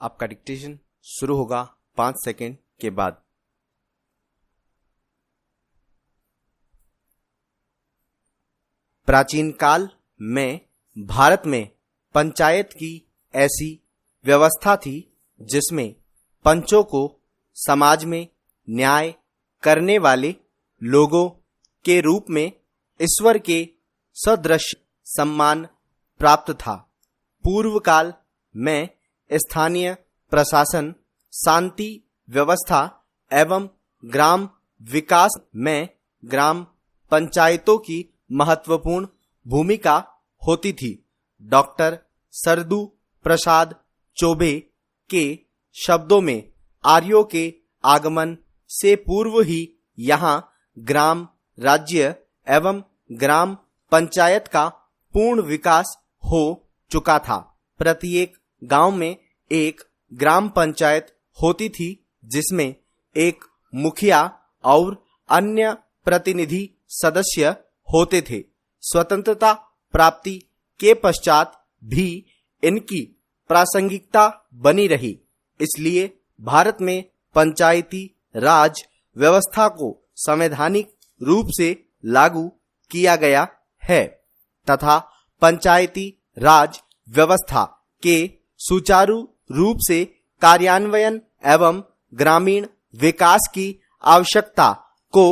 आपका डिक्टेशन शुरू होगा 5 सेकंड के बाद। प्राचीन काल में भारत में पंचायत की ऐसी व्यवस्था थी जिसमें पंचों को समाज में न्याय करने वाले लोगों के रूप में ईश्वर के सदृश सम्मान प्राप्त था। पूर्व काल में स्थानीय प्रशासन, शांति व्यवस्था एवं ग्राम विकास में ग्राम पंचायतों की महत्वपूर्ण भूमिका होती थी। डॉक्टर सरदू प्रसाद चौबे के शब्दों में आर्यों के आगमन से पूर्व ही यहाँ ग्राम राज्य एवं ग्राम पंचायत का पूर्ण विकास हो चुका था। प्रत्येक गांव में एक ग्राम पंचायत होती थी जिसमें एक मुखिया और अन्य प्रतिनिधि सदस्य होते थे। स्वतंत्रता प्राप्ति के पश्चात भी इनकी प्रासंगिकता बनी रही, इसलिए भारत में पंचायती राज व्यवस्था को संवैधानिक रूप से लागू किया गया है तथा पंचायती राज व्यवस्था के सुचारू रूप से कार्यान्वयन एवं ग्रामीण विकास की आवश्यकता को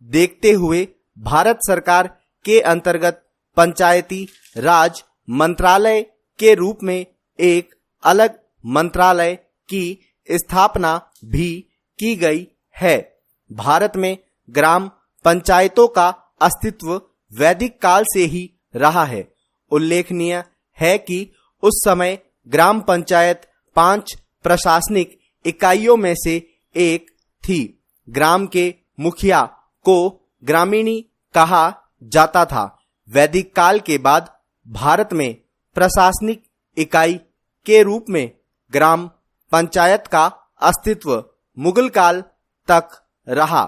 देखते हुए भारत सरकार के अंतर्गत पंचायती राज मंत्रालय के रूप में एक अलग मंत्रालय की स्थापना भी की गई है। भारत में ग्राम पंचायतों का अस्तित्व वैदिक काल से ही रहा है। उल्लेखनीय है कि उस समय ग्राम पंचायत 5 प्रशासनिक इकाइयों में से एक थी। ग्राम के मुखिया को ग्रामीणी कहा जाता था। वैदिक काल के बाद भारत में प्रशासनिक इकाई के रूप में ग्राम पंचायत का अस्तित्व मुगल काल तक रहा,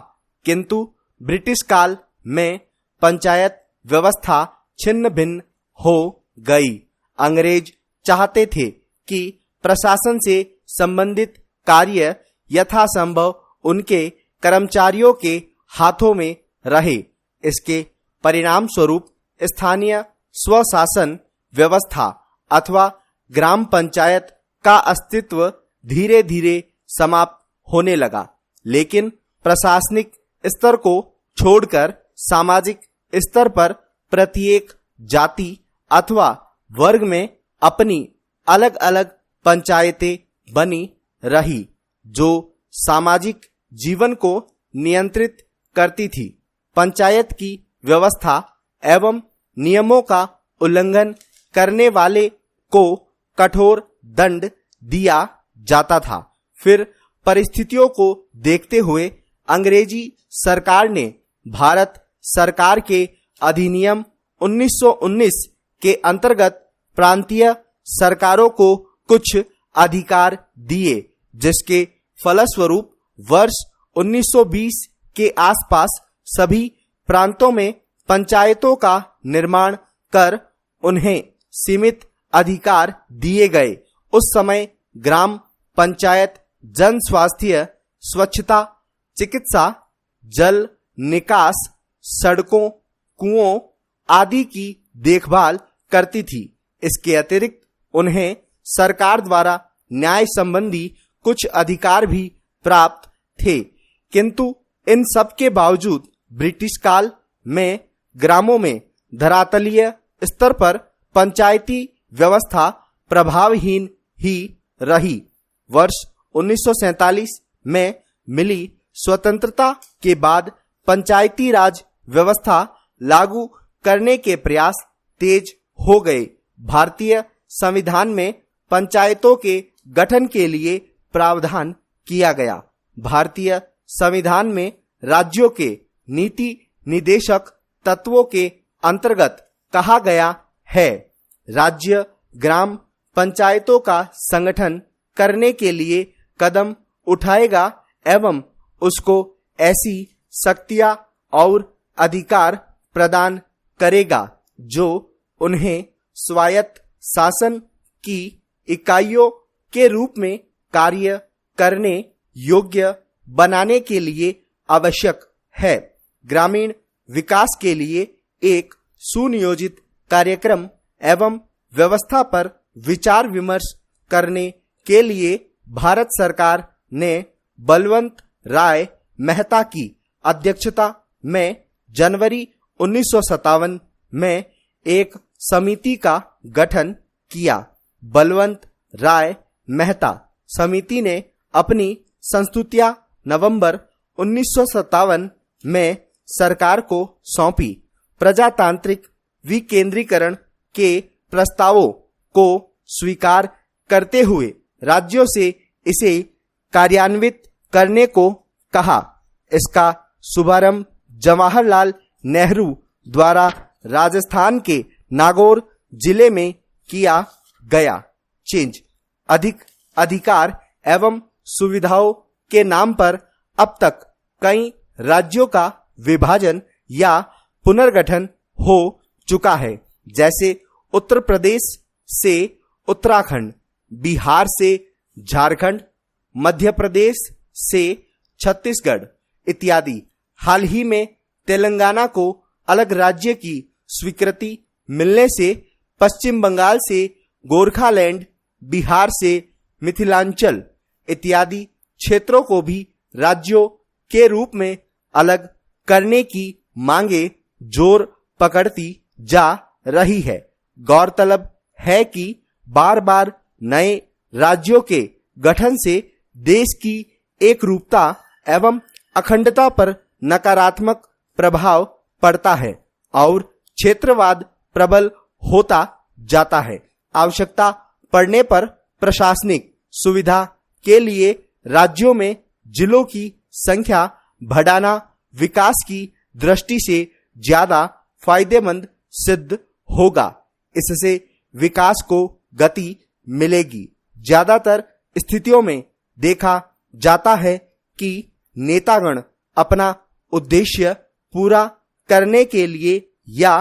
किंतु ब्रिटिश काल में पंचायत व्यवस्था छिन्न भिन्न हो गई। अंग्रेज चाहते थे कि प्रशासन से संबंधित कार्य यथासंभव उनके कर्मचारियों के हाथों में रहे। इसके परिणाम स्वरूप स्थानीय स्वशासन व्यवस्था अथवा ग्राम पंचायत का अस्तित्व धीरे धीरे समाप्त होने लगा। लेकिन प्रशासनिक स्तर को छोड़कर सामाजिक स्तर पर प्रत्येक जाति अथवा वर्ग में अपनी अलग अलग पंचायतें बनी रही, जो सामाजिक जीवन को नियंत्रित करती थी। पंचायत की व्यवस्था एवं नियमों का उल्लंघन करने वाले को कठोर दंड दिया जाता था। फिर परिस्थितियों को देखते हुए अंग्रेजी सरकार ने भारत सरकार के अधिनियम 1919 के अंतर्गत प्रांतीय सरकारों को कुछ अधिकार दिए, जिसके फलस्वरूप वर्ष 1920 के आसपास सभी प्रांतों में पंचायतों का निर्माण कर उन्हें सीमित अधिकार दिए गए। उस समय ग्राम पंचायत जन स्वास्थ्य, स्वच्छता, चिकित्सा, जल निकास, सड़कों, कुओं आदि की देखभाल करती थी। इसके अतिरिक्त उन्हें सरकार द्वारा न्याय संबंधी कुछ अधिकार भी प्राप्त थे, किंतु इन सब के बावजूद ब्रिटिश काल में ग्रामों में धरातलीय स्तर पर पंचायती व्यवस्था प्रभावहीन ही रही। वर्ष 1947 में मिली स्वतंत्रता के बाद पंचायती राज व्यवस्था लागू करने के प्रयास तेज हो गए। भारतीय संविधान में पंचायतों के गठन के लिए प्रावधान किया गया। भारतीय संविधान में राज्यों के नीति निदेशक तत्वों के अंतर्गत कहा गया है, राज्य ग्राम पंचायतों का संगठन करने के लिए कदम उठाएगा एवं उसको ऐसी शक्तियां और अधिकार प्रदान करेगा जो उन्हें स्वायत्त शासन की इकाइयों के रूप में कार्य करने योग्य बनाने के लिए आवश्यक है। ग्रामीण विकास के लिए एक सुनियोजित कार्यक्रम एवं व्यवस्था पर विचार विमर्श करने के लिए भारत सरकार ने बलवंत राय मेहता की अध्यक्षता में जनवरी 1957 में एक समिति का गठन किया। बलवंत राय मेहता समिति ने अपनी संस्तुतियां नवंबर 1957 में सरकार को सौंपी। प्रजातांत्रिक विकेंद्रीकरण के प्रस्तावों को स्वीकार करते हुए राज्यों से इसे कार्यान्वित करने को कहा। इसका शुभारंभ जवाहरलाल नेहरू द्वारा राजस्थान के नागौर जिले में किया गया। चेंज अधिक अधिकार एवं सुविधाओं के नाम पर अब तक कई राज्यों का विभाजन या पुनर्गठन हो चुका है, जैसे उत्तर प्रदेश से उत्तराखंड, बिहार से झारखंड, मध्य प्रदेश से छत्तीसगढ़ इत्यादि। हाल ही में तेलंगाना को अलग राज्य की स्वीकृति मिलने से पश्चिम बंगाल से गोरखालैंड, बिहार से मिथिलांचल इत्यादि क्षेत्रों को भी राज्यों के रूप में अलग करने की मांगे जोर पकड़ती जा रही है। गौरतलब है कि बार बार नए राज्यों के गठन से देश की एकरूपता एवं अखंडता पर नकारात्मक प्रभाव पड़ता है और क्षेत्रवाद प्रबल होता जाता है। आवश्यकता पड़ने पर प्रशासनिक सुविधा के लिए राज्यों में जिलों की संख्या बढ़ाना विकास की दृष्टि से ज्यादा फायदेमंद सिद्ध होगा। इससे विकास को गति मिलेगी। ज्यादातर स्थितियों में देखा जाता है कि नेतागण अपना उद्देश्य पूरा करने के लिए या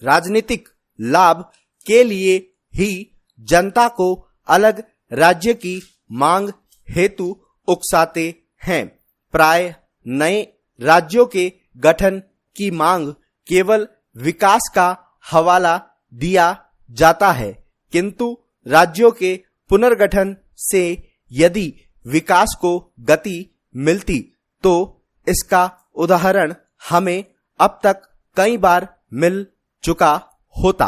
राजनीतिक लाभ के लिए ही जनता को अलग राज्य की मांग हेतु उकसाते हैं। प्राय नए राज्यों के गठन की मांग केवल विकास का हवाला दिया जाता है, किंतु राज्यों के पुनर्गठन से यदि विकास को गति मिलती तो इसका उदाहरण हमें अब तक कई बार मिल चुका होता।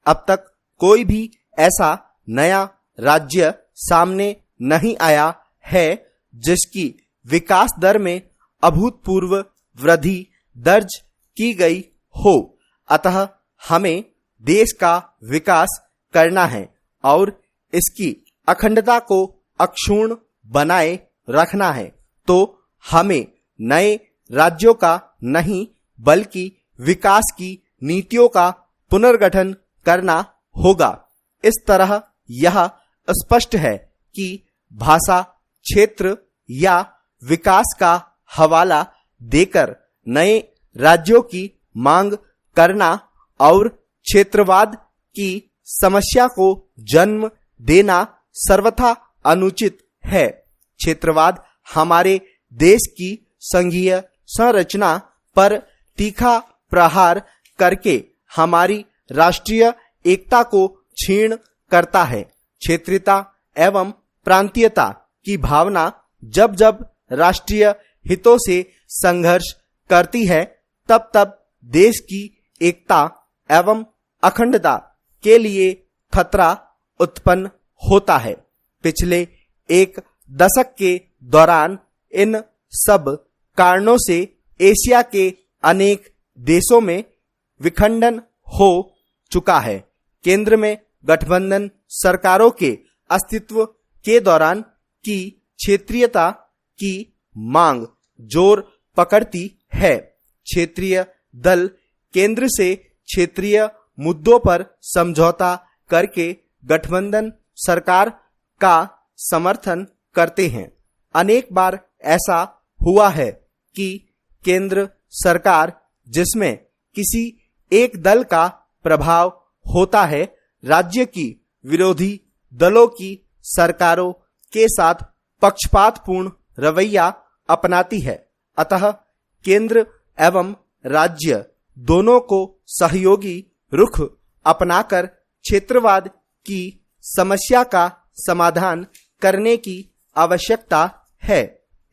अब तक कोई भी ऐसा नया राज्य सामने नहीं आया है जिसकी विकास दर में अभूतपूर्व वृद्धि दर्ज की गई हो। अतः हमें देश का विकास करना है और इसकी अखंडता को अक्षुण्ण बनाए रखना है, तो हमें नए राज्यों का नहीं बल्कि विकास की नीतियों का पुनर्गठन करना होगा। इस तरह यह स्पष्ट है कि भाषा क्षेत्र या विकास का हवाला देकर नए राज्यों की मांग करना और क्षेत्रवाद की समस्या को जन्म देना सर्वथा अनुचित है। क्षेत्रवाद हमारे देश की संघीय संरचना पर तीखा प्रहार करके हमारी राष्ट्रीय एकता को क्षीण करता है। क्षेत्रीयता एवं प्रांतीयता की भावना जब जब राष्ट्रीय हितों से संघर्ष करती है, तब तब देश की एकता एवं अखंडता के लिए खतरा उत्पन्न होता है। पिछले एक दशक के दौरान इन सब कारणों से एशिया के अनेक देशों में विखंडन हो चुका है। केंद्र में गठबंधन सरकारों के अस्तित्व के दौरान की क्षेत्रीयता की मांग जोर पकड़ती है। क्षेत्रीय दल केंद्र से क्षेत्रीय मुद्दों पर समझौता करके गठबंधन सरकार का समर्थन करते हैं। अनेक बार ऐसा हुआ है कि केंद्र सरकार जिसमें किसी एक दल का प्रभाव होता है, राज्य की विरोधी दलों की सरकारों के साथ पक्षपातपूर्ण रवैया अपनाती है। अतः केंद्र एवं राज्य दोनों को सहयोगी रुख अपनाकर क्षेत्रवाद की समस्या का समाधान करने की आवश्यकता है।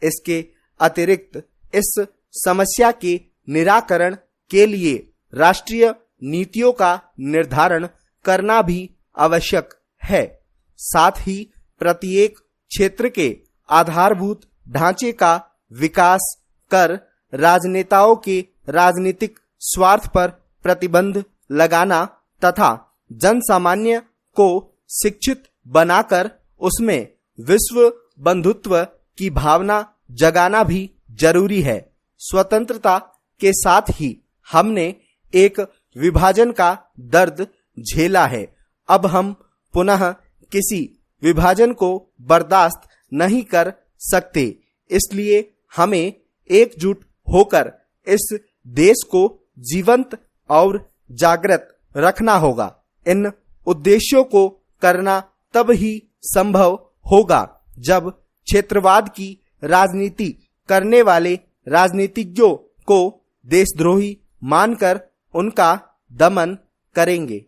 इसके अतिरिक्त इस समस्या के निराकरण के लिए राष्ट्रीय नीतियों का निर्धारण करना भी आवश्यक है। साथ ही प्रत्येक क्षेत्र के आधारभूत ढांचे का विकास कर राजनेताओं के राजनीतिक स्वार्थ पर प्रतिबंध लगाना तथा जनसामान्य को शिक्षित बनाकर उसमें विश्व बंधुत्व की भावना जगाना भी जरूरी है। स्वतंत्रता के साथ ही हमने एक विभाजन का दर्द झेला है। अब हम पुनः किसी विभाजन को बर्दाश्त नहीं कर सकते। इसलिए हमें एकजुट होकर इस देश को जीवंत और जागृत रखना होगा। इन उद्देश्यों को करना तब ही संभव होगा जब क्षेत्रवाद की राजनीति करने वाले राजनीतिज्ञों को देशद्रोही मानकर उनका दमन करेंगे।